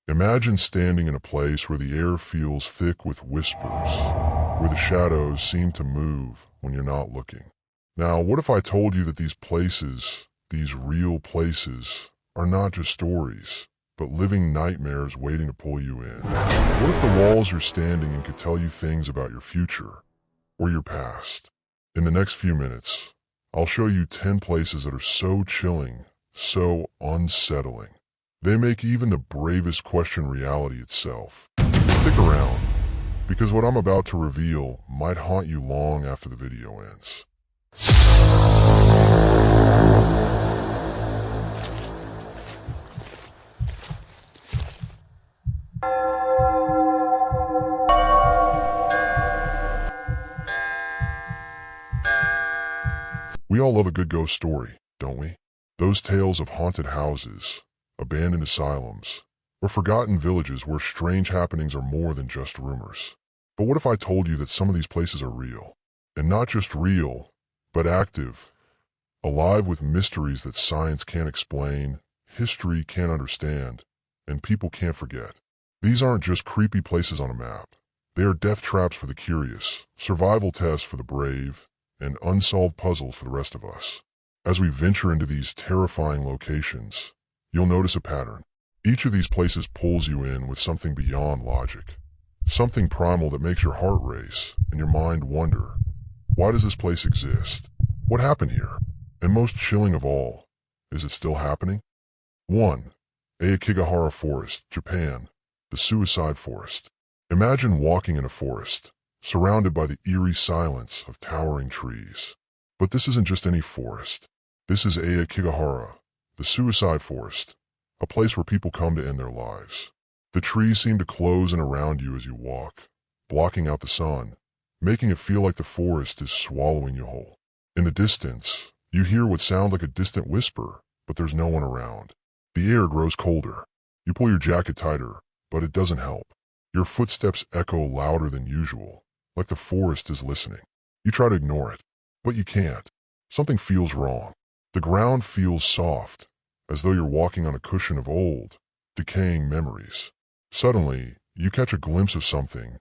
Imagine standing in a place where the air feels thick with whispers, where the shadows seem to move when you're not looking. Now, what if I told you that these places, these real places, are not just stories, but living nightmares waiting to pull you in? What if the walls you're standing in could tell you things about your future or your past? In the next few minutes, I'll show you 10 places that are so chilling, so unsettling. They make even the bravest question reality itself. Stick around, because what I'm about to reveal might haunt you long after the video ends. We all love a good ghost story, don't we? Those tales of haunted houses, abandoned asylums, or forgotten villages where strange happenings are more than just rumors. But what if I told you that some of these places are real? And not just real, but active, alive with mysteries that science can't explain, history can't understand, and people can't forget. These aren't just creepy places on a map. They are death traps for the curious, survival tests for the brave, and unsolved puzzles for the rest of us. As we venture into these terrifying locations, you'll notice a pattern. Each of these places pulls you in with something beyond logic, something primal that makes your heart race and your mind wonder, why does this place exist? What happened here? And most chilling of all, is it still happening? 1. Aokigahara Forest, Japan, the suicide forest. Imagine walking in a forest, surrounded by the eerie silence of towering trees. But this isn't just any forest. This is Aokigahara, the suicide forest, a place where people come to end their lives. The trees seem to close in around you as you walk, blocking out the sun, making it feel like the forest is swallowing you whole. In the distance, you hear what sounds like a distant whisper, but there's no one around. The air grows colder. You pull your jacket tighter, but it doesn't help. Your footsteps echo louder than usual, like the forest is listening. You try to ignore it, but you can't. Something feels wrong. The ground feels soft, as though you're walking on a cushion of old, decaying memories. Suddenly, you catch a glimpse of something,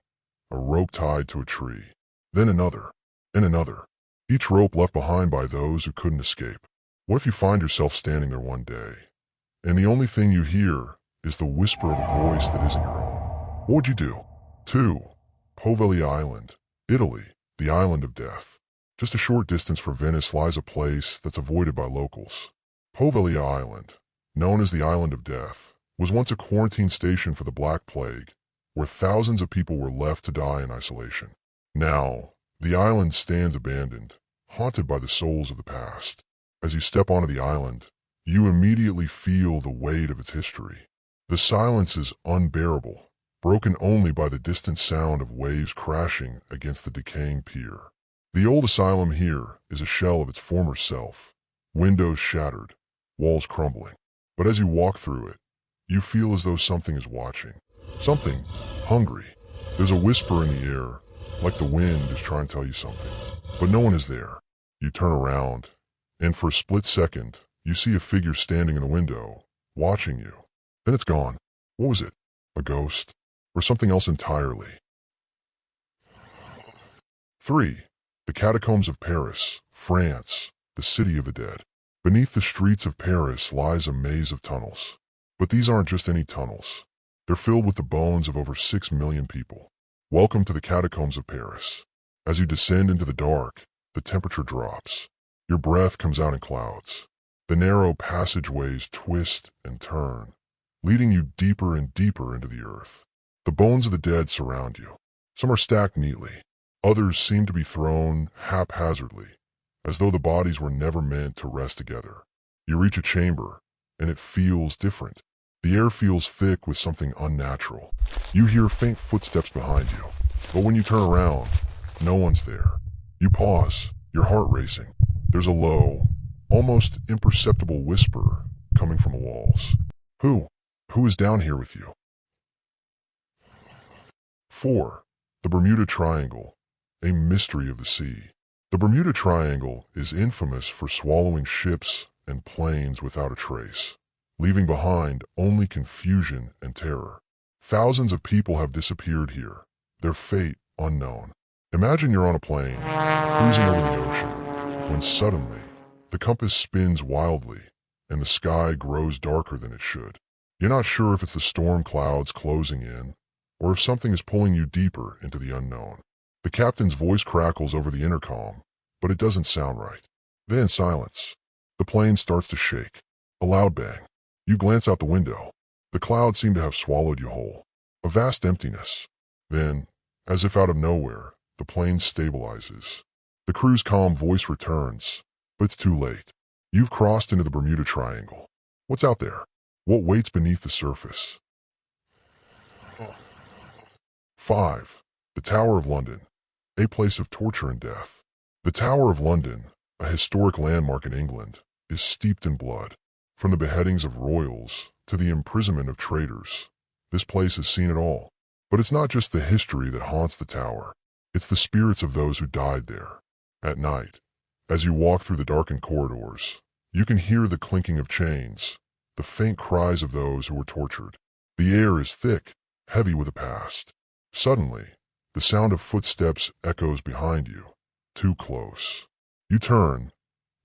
a rope tied to a tree. Then another, and another, each rope left behind by those who couldn't escape. What if you find yourself standing there one day, and the only thing you hear is the whisper of a voice that isn't your own? What would you do? 2. Poveglia Island, Italy, the island of death. Just a short distance from Venice lies a place that's avoided by locals. Poveglia Island, known as the Island of Death, was once a quarantine station for the Black Plague, where thousands of people were left to die in isolation. Now, the island stands abandoned, haunted by the souls of the past. As you step onto the island, you immediately feel the weight of its history. The silence is unbearable, broken only by the distant sound of waves crashing against the decaying pier. The old asylum here is a shell of its former self, windows shattered, walls crumbling. But as you walk through it, you feel as though something is watching. Something hungry. There's a whisper in the air, like the wind is trying to tell you something. But no one is there. You turn around, and for a split second, you see a figure standing in the window, watching you. Then it's gone. What was it? A ghost? Or something else entirely? 3. The Catacombs of Paris, France, the city of the dead. Beneath the streets of Paris lies a maze of tunnels. But these aren't just any tunnels. They're filled with the bones of over 6 million people. Welcome to the Catacombs of Paris. As you descend into the dark, the temperature drops. Your breath comes out in clouds. The narrow passageways twist and turn, leading you deeper and deeper into the earth. The bones of the dead surround you. Some are stacked neatly. Others seem to be thrown haphazardly, as though the bodies were never meant to rest together. You reach a chamber, and it feels different. The air feels thick with something unnatural. You hear faint footsteps behind you, but when you turn around, no one's there. You pause, your heart racing. There's a low, almost imperceptible whisper coming from the walls. Who is down here with you? 4. The Bermuda Triangle, a mystery of the sea. The Bermuda Triangle is infamous for swallowing ships and planes without a trace, leaving behind only confusion and terror. Thousands of people have disappeared here, their fate unknown. Imagine you're on a plane, cruising over the ocean, when suddenly, the compass spins wildly, and the sky grows darker than it should. You're not sure if it's the storm clouds closing in, or if something is pulling you deeper into the unknown. The captain's voice crackles over the intercom, but it doesn't sound right. Then silence. The plane starts to shake. A loud bang. You glance out the window. The clouds seem to have swallowed you whole. A vast emptiness. Then, as if out of nowhere, the plane stabilizes. The crew's calm voice returns, but it's too late. You've crossed into the Bermuda Triangle. What's out there? What waits beneath the surface? 5. The Tower of London, a place of torture and death. The Tower of London, a historic landmark in England, is steeped in blood. From the beheadings of royals to the imprisonment of traitors, this place has seen it all. But it's not just the history that haunts the tower. It's the spirits of those who died there. At night, as you walk through the darkened corridors, you can hear the clinking of chains, the faint cries of those who were tortured. The air is thick, heavy with the past. Suddenly, the sound of footsteps echoes behind you, too close. You turn,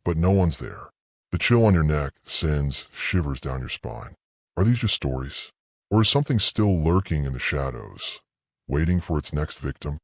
but no one's there. The chill on your neck sends shivers down your spine. Are these just stories? Or is something still lurking in the shadows, waiting for its next victim?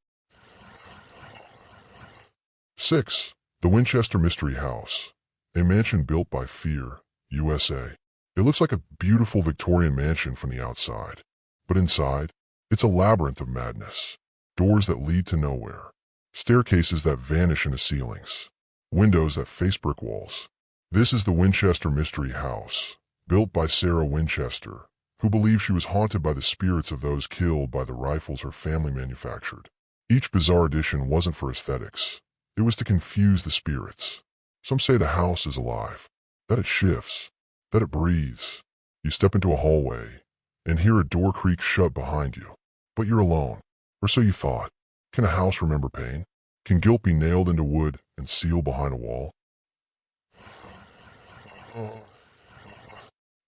6. The Winchester Mystery House, a mansion built by Fear, USA. It looks like a beautiful Victorian mansion from the outside, but inside, it's a labyrinth of madness. Doors that lead to nowhere, staircases that vanish into ceilings, windows that face brick walls. This is the Winchester Mystery House, built by Sarah Winchester, who believes she was haunted by the spirits of those killed by the rifles her family manufactured. Each bizarre addition wasn't for aesthetics. It was to confuse the spirits. Some say the house is alive, that it shifts, that it breathes. You step into a hallway and hear a door creak shut behind you. But you're alone, or so you thought. Can a house remember pain? Can guilt be nailed into wood and sealed behind a wall?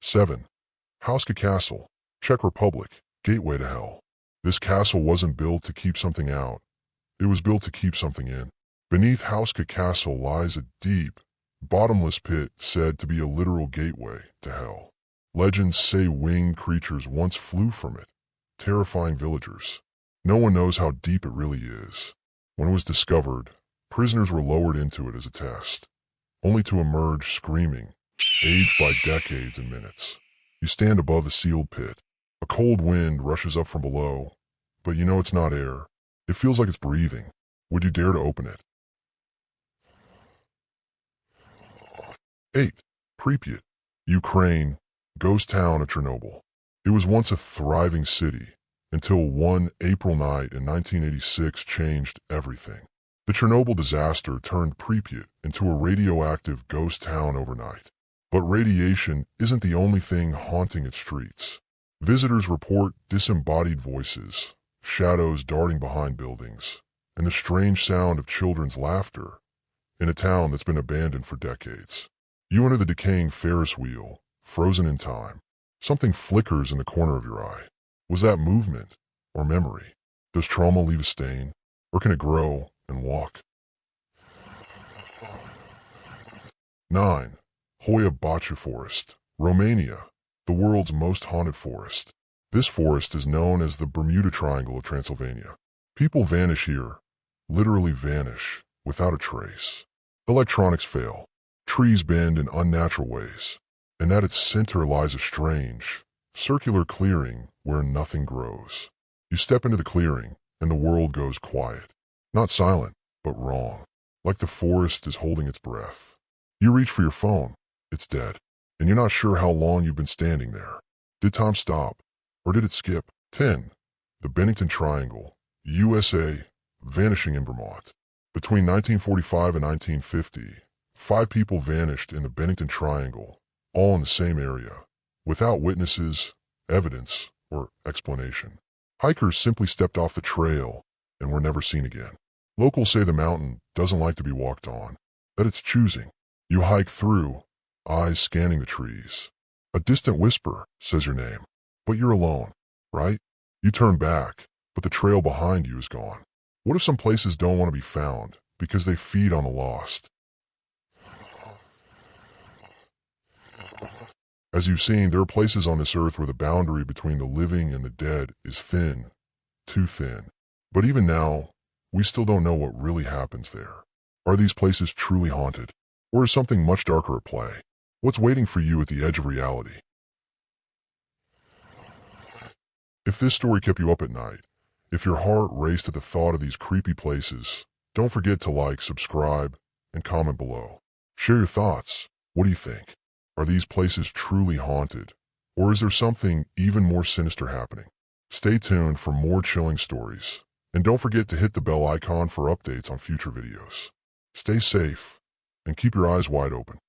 7. Hauska Castle, Czech Republic, gateway to hell. This castle wasn't built to keep something out. It was built to keep something in. Beneath Hauska Castle lies a deep, bottomless pit said to be a literal gateway to hell. Legends say winged creatures once flew from it, terrifying villagers. No one knows how deep it really is. When it was discovered, prisoners were lowered into it as a test, only to emerge screaming, aged by decades and minutes. You stand above the sealed pit. A cold wind rushes up from below, but you know it's not air. It feels like it's breathing. Would you dare to open it? 8. Creepiest, Ukraine, ghost town of Chernobyl. It was once a thriving city, until one April night in 1986 changed everything. The Chernobyl disaster turned Pripyat into a radioactive ghost town overnight. But radiation isn't the only thing haunting its streets. Visitors report disembodied voices, shadows darting behind buildings, and the strange sound of children's laughter in a town that's been abandoned for decades. You enter the decaying Ferris wheel, frozen in time. Something flickers in the corner of your eye. Was that movement or memory? Does trauma leave a stain, or can it grow and walk? 9. Hoia Baciu Forest, Romania, the world's most haunted forest. This forest is known as the Bermuda Triangle of Transylvania. People vanish here, literally vanish, without a trace. Electronics fail, trees bend in unnatural ways, and at its center lies a strange, circular clearing where nothing grows. You step into the clearing, and the world goes quiet. Not silent, but wrong, like the forest is holding its breath. You reach for your phone. It's dead, and you're not sure how long you've been standing there. Did time stop, or did it skip? 10. The Bennington Triangle, USA, vanishing in Vermont. Between 1945 and 1950, 5 people vanished in the Bennington Triangle, all in the same area, without witnesses, evidence, or explanation. Hikers simply stepped off the trail and were never seen again. Locals say the mountain doesn't like to be walked on, that it's choosing. You hike through, eyes scanning the trees. A distant whisper says your name, but you're alone, right? You turn back, but the trail behind you is gone. What if some places don't want to be found because they feed on the lost? As you've seen, there are places on this earth where the boundary between the living and the dead is thin, too thin. But even now, we still don't know what really happens there. Are these places truly haunted? Or is something much darker at play? What's waiting for you at the edge of reality? If this story kept you up at night, if your heart raced at the thought of these creepy places, don't forget to like, subscribe, and comment below. Share your thoughts. What do you think? Are these places truly haunted? Or is there something even more sinister happening? Stay tuned for more chilling stories. And don't forget to hit the bell icon for updates on future videos. Stay safe and keep your eyes wide open.